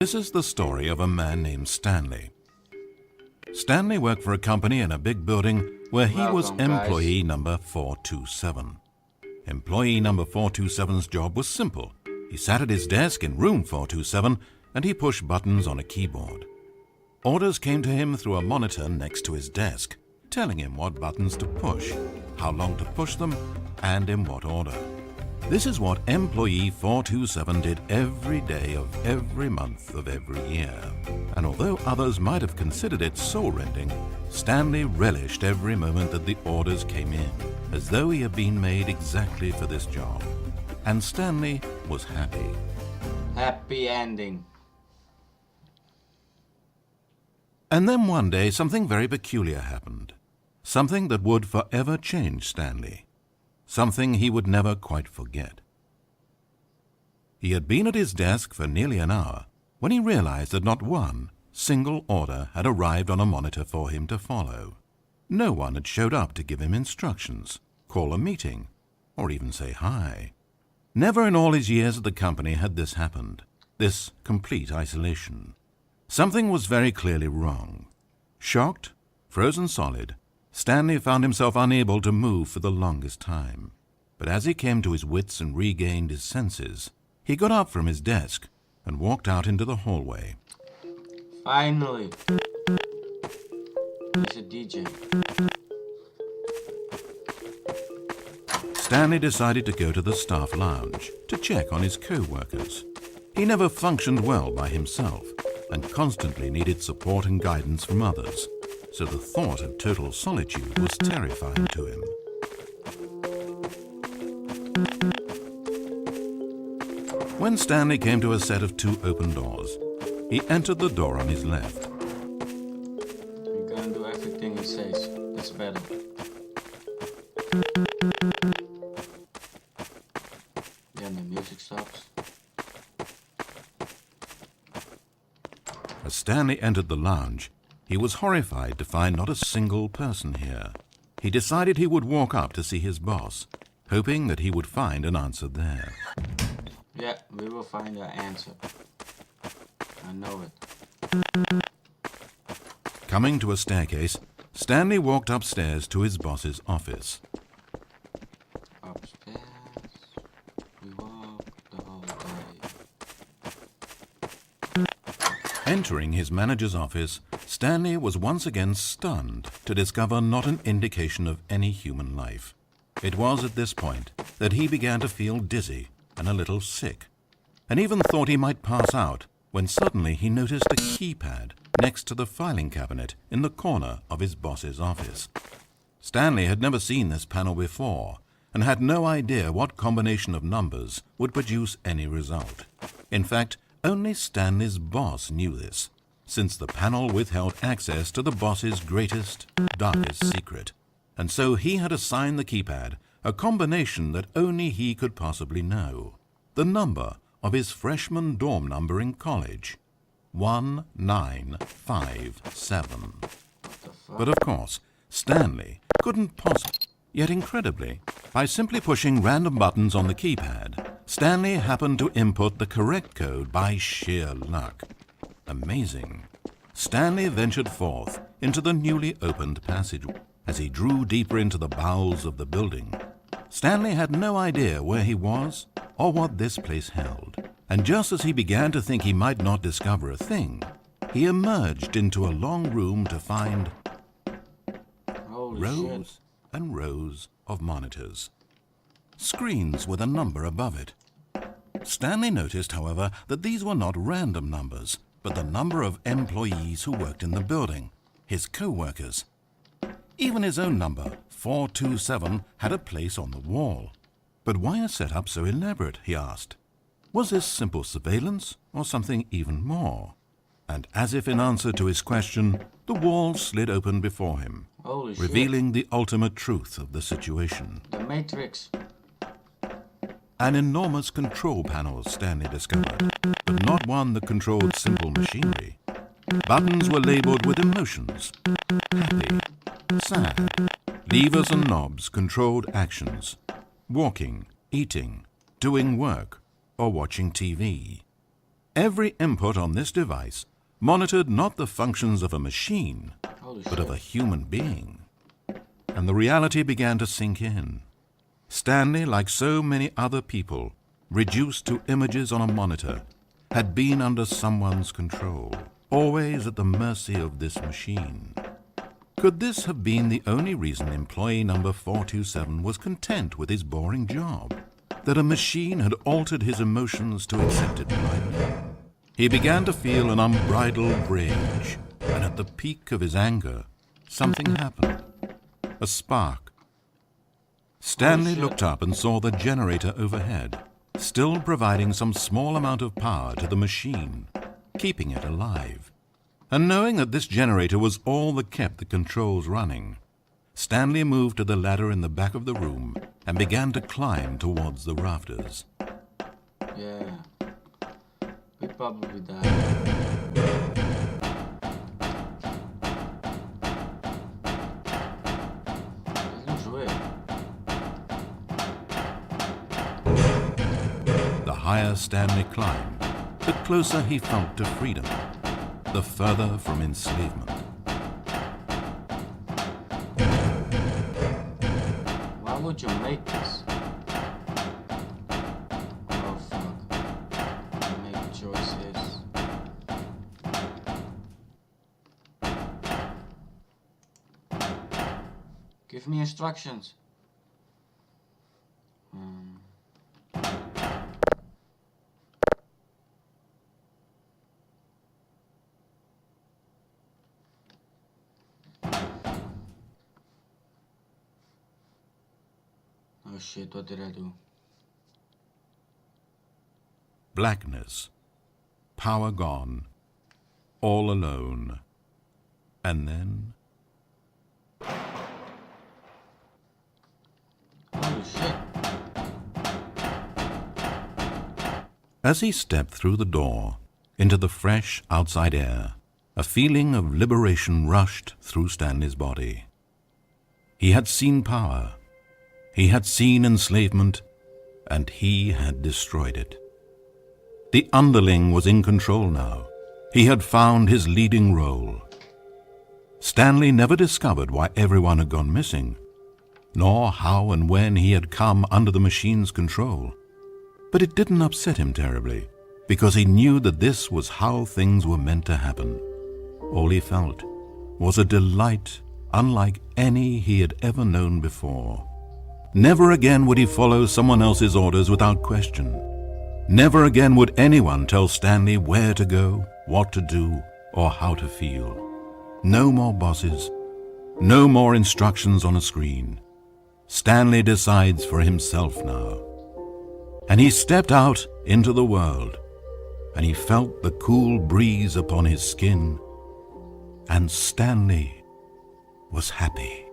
This is the story of a man named Stanley. Stanley worked for a company in a big building where he was employee number 427. Employee number 427's job was simple. He sat at his desk in room 427 and he pushed buttons on a keyboard. Orders came to him through a monitor next to his desk, telling him what buttons to push, how long to push them, and in what order. This is what employee 427 did every day of every month of every year. And although others might have considered it soul-rending, Stanley relished every moment that the orders came in, as though he had been made exactly for this job. And Stanley was happy. Happy ending. And then one day something very peculiar happened. Something that would forever change Stanley. Something he would never quite forget. He had been at his desk for nearly an hour when he realized that not one single order had arrived on a monitor for him to follow. No one had showed up to give him instructions, call a meeting, or even say hi. Never in all his years at the company had this happened, this complete isolation. Something was very clearly wrong. Shocked, frozen solid, Stanley found himself unable to move for the longest time. But as he came to his wits and regained his senses, he got up from his desk and walked out into the hallway. Finally. He's a DJ. Stanley decided to go to the staff lounge to check on his co-workers. He never functioned well by himself and constantly needed support and guidance from others. So the thought of total solitude was terrifying to him. When Stanley came to a set of two open doors, he entered the door on his left. You're gonna do everything he says. It's better. Then the music stops. As Stanley entered the lounge, he was horrified to find not a single person here. He decided he would walk up to see his boss, hoping that he would find an answer there. Yeah, we will find our answer. I know it. Coming to a staircase, Stanley walked upstairs to his boss's office. Upstairs, we walk the whole day. Entering his manager's office, Stanley was once again stunned to discover not an indication of any human life. It was at this point that he began to feel dizzy and a little sick, and even thought he might pass out when suddenly he noticed a keypad next to the filing cabinet in the corner of his boss's office. Stanley had never seen this panel before and had no idea what combination of numbers would produce any result. In fact, only Stanley's boss knew this, since the panel withheld access to the boss's greatest, darkest secret. And so he had assigned the keypad a combination that only he could possibly know. The number of his freshman dorm number in college. 1957. But of course, Stanley couldn't possibly. Yet incredibly, by simply pushing random buttons on the keypad, Stanley happened to input the correct code by sheer luck. Amazing. Stanley ventured forth into the newly opened passageway. As he drew deeper into the bowels of the building, Stanley had no idea where he was or what this place held. And just as he began to think he might not discover a thing, he emerged into a long room to find rows and rows of monitors. Screens with a number above it. Stanley noticed, however, that these were not random numbers, but the number of employees who worked in the building, his co-workers. Even his own number, 427, had a place on the wall. But why a setup so elaborate, he asked. Was this simple surveillance or something even more? And as if in answer to his question, the wall slid open before him, revealing the ultimate truth of the situation. The Matrix. An enormous control panel, Stanley discovered, but not one that controlled simple machinery. Buttons were labeled with emotions. Happy, sad. Levers and knobs controlled actions. Walking, eating, doing work, or watching TV. Every input on this device monitored not the functions of a machine, Holy but shit. of a human being. And the reality began to sink in. Stanley, like so many other people, reduced to images on a monitor, had been under someone's control, always at the mercy of this machine. Could this have been the only reason employee number 427 was content with his boring job? That a machine had altered his emotions to accept it blindly? He began to feel an unbridled rage, and at the peak of his anger, something happened. A spark. Stanley looked up and saw the generator overhead, still providing some small amount of power to the machine, keeping it alive. And knowing that this generator was all that kept the controls running, Stanley moved to the ladder in the back of the room and began to climb towards the rafters. Yeah. We probably died. It looks weird. The higher Stanley climbed, the closer he felt to freedom, the further from enslavement. Why would you make this? Oh fuck. I make choices. Give me instructions. Oh shit, what did I do? Blackness, power gone, all alone. And then Holy shit. as he stepped through the door into the fresh outside air, a feeling of liberation rushed through Stanley's body. He had seen power, he had seen enslavement, and he had destroyed it. The underling was in control now. He had found his leading role. Stanley never discovered why everyone had gone missing, nor how and when he had come under the machine's control. But it didn't upset him terribly, because he knew that this was how things were meant to happen. All he felt was a delight unlike any he had ever known before. Never again would he follow someone else's orders without question. Never again would anyone tell Stanley where to go, what to do, or how to feel. No more bosses, no more instructions on a screen. Stanley decides for himself now. And he stepped out into the world, and he felt the cool breeze upon his skin, and Stanley was happy.